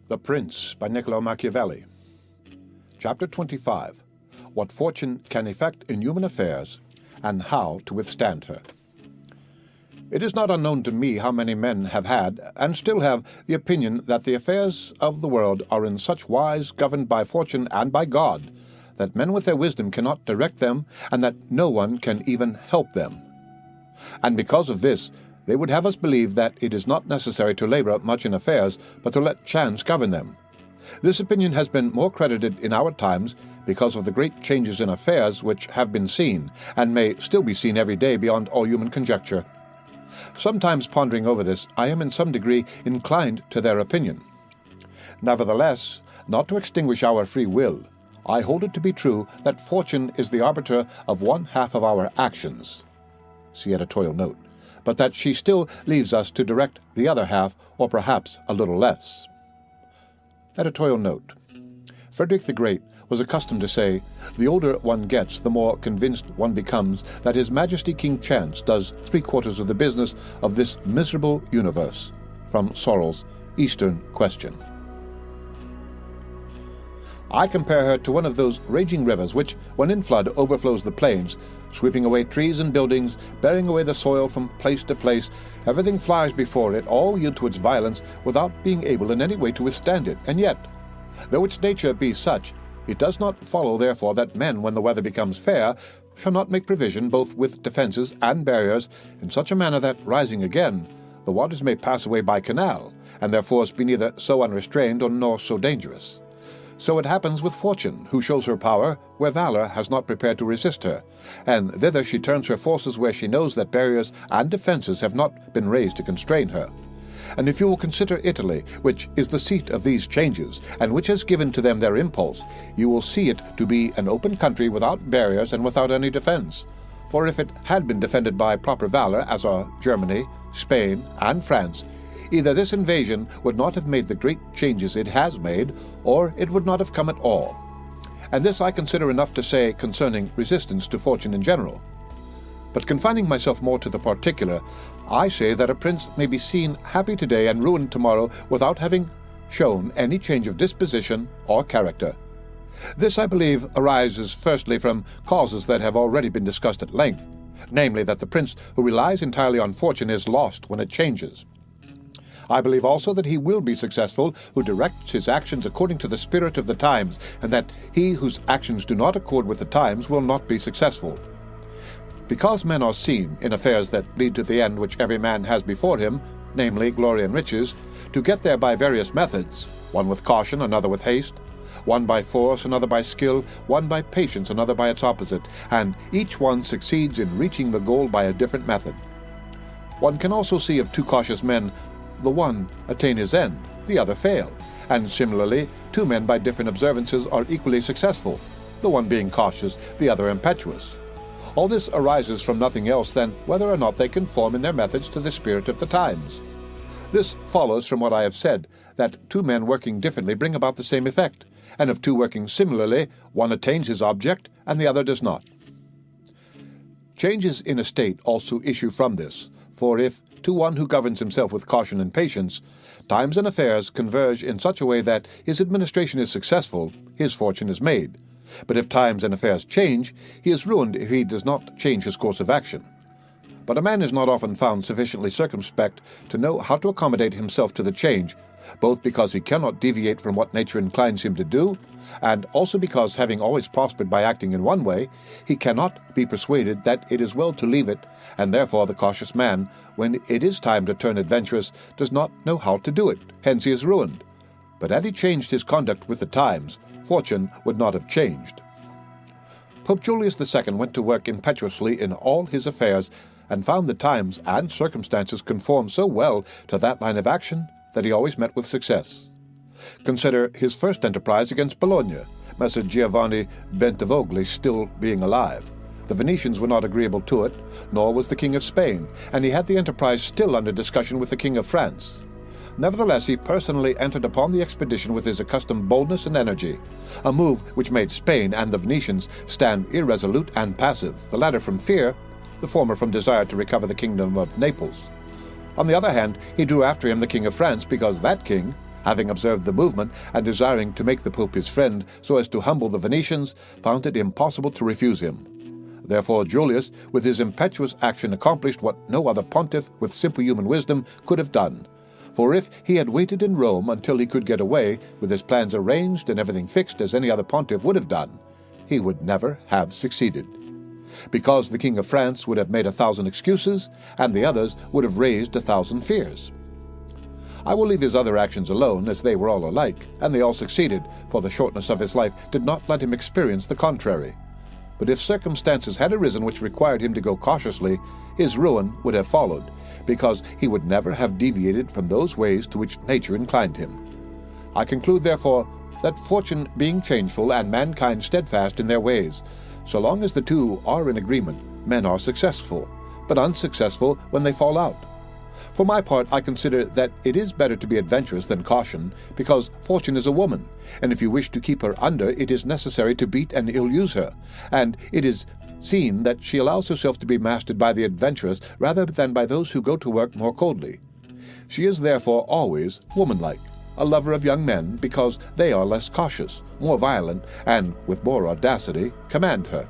The Prince by Niccolo Machiavelli. Chapter 25. What Fortune Can Effect in Human Affairs, and How to Withstand Her. It is not unknown to me how many men have had, and still have, the opinion that the affairs of the world are in such wise governed by fortune and by God, that men with their wisdom cannot direct them, and that no one can even help them. And because of this, they would have us believe that it is not necessary to labor much in affairs, but to let chance govern them. This opinion has been more credited in our times because of the great changes in affairs which have been seen, and may still be seen every day beyond all human conjecture. Sometimes pondering over this, I am in some degree inclined to their opinion. Nevertheless, not to extinguish our free will, I hold it to be true that fortune is the arbiter of one half of our actions. See editorial note. But that she still leaves us to direct the other half, or perhaps a little less. Editorial note. Frederick the Great was accustomed to say, "The older one gets, the more convinced one becomes that His Majesty King Chance does 3/4 of the business of this miserable universe." From Sorrell's Eastern Question. I compare her to one of those raging rivers which, when in flood, overflows the plains, sweeping away trees and buildings, bearing away the soil from place to place. Everything flies before it, all yield to its violence, without being able in any way to withstand it. And yet, though its nature be such, it does not follow therefore that men, when the weather becomes fair, shall not make provision both with defences and barriers, in such a manner that, rising again, the waters may pass away by canal, and their force be neither so unrestrained nor so dangerous. So it happens with fortune, who shows her power where valour has not prepared to resist her, and thither she turns her forces where she knows that barriers and defences have not been raised to constrain her. And if you will consider Italy, which is the seat of these changes, and which has given to them their impulse, you will see it to be an open country without barriers and without any defence. For if it had been defended by proper valour, as are Germany, Spain, and France, either this invasion would not have made the great changes it has made, or it would not have come at all. And this I consider enough to say concerning resistance to fortune in general. But confining myself more to the particular, I say that a prince may be seen happy today and ruined tomorrow without having shown any change of disposition or character. This, I believe, arises firstly from causes that have already been discussed at length, namely that the prince who relies entirely on fortune is lost when it changes. I believe also that he will be successful who directs his actions according to the spirit of the times, and that he whose actions do not accord with the times will not be successful. Because men are seen, in affairs that lead to the end which every man has before him, namely glory and riches, to get there by various methods, one with caution, another with haste, one by force, another by skill, one by patience, another by its opposite, and each one succeeds in reaching the goal by a different method. One can also see of two cautious men, the one attain his end, the other fail, and similarly, two men by different observances are equally successful, the one being cautious, the other impetuous. All this arises from nothing else than whether or not they conform in their methods to the spirit of the times. This follows from what I have said, that two men working differently bring about the same effect, and of two working similarly, one attains his object and the other does not. Changes in a state also issue from this, for if, to one who governs himself with caution and patience, times and affairs converge in such a way that his administration is successful, his fortune is made. But if times and affairs change, he is ruined if he does not change his course of action. But a man is not often found sufficiently circumspect to know how to accommodate himself to the change, both because he cannot deviate from what nature inclines him to do, and also because, having always prospered by acting in one way, he cannot be persuaded that it is well to leave it, and therefore the cautious man, when it is time to turn adventurous, does not know how to do it, hence he is ruined. But had he changed his conduct with the times, fortune would not have changed. Pope Julius II went to work impetuously in all his affairs, and found the times and circumstances conform so well to that line of action that he always met with success. Consider his first enterprise against Bologna, Messer Giovanni Bentivogli still being alive. The Venetians were not agreeable to it, nor was the King of Spain, and he had the enterprise still under discussion with the King of France. Nevertheless, he personally entered upon the expedition with his accustomed boldness and energy, a move which made Spain and the Venetians stand irresolute and passive, the latter from fear, the former from desire to recover the kingdom of Naples. On the other hand, he drew after him the King of France, because that king, having observed the movement and desiring to make the Pope his friend so as to humble the Venetians, found it impossible to refuse him. Therefore Julius, with his impetuous action, accomplished what no other pontiff with simple human wisdom could have done. For if he had waited in Rome until he could get away, with his plans arranged and everything fixed as any other pontiff would have done, he would never have succeeded. Because the King of France would have made 1,000 excuses, and the others would have raised 1,000 fears. I will leave his other actions alone, as they were all alike, and they all succeeded, for the shortness of his life did not let him experience the contrary. But if circumstances had arisen which required him to go cautiously, his ruin would have followed, because he would never have deviated from those ways to which nature inclined him. I conclude, therefore, that fortune being changeful and mankind steadfast in their ways, so long as the two are in agreement, men are successful, but unsuccessful when they fall out. For my part, I consider that it is better to be adventurous than caution, because fortune is a woman, and if you wish to keep her under, it is necessary to beat and ill-use her, and it is seen that she allows herself to be mastered by the adventurous rather than by those who go to work more coldly. She is therefore always womanlike, a lover of young men, because they are less cautious, more violent, and, with more audacity, command her.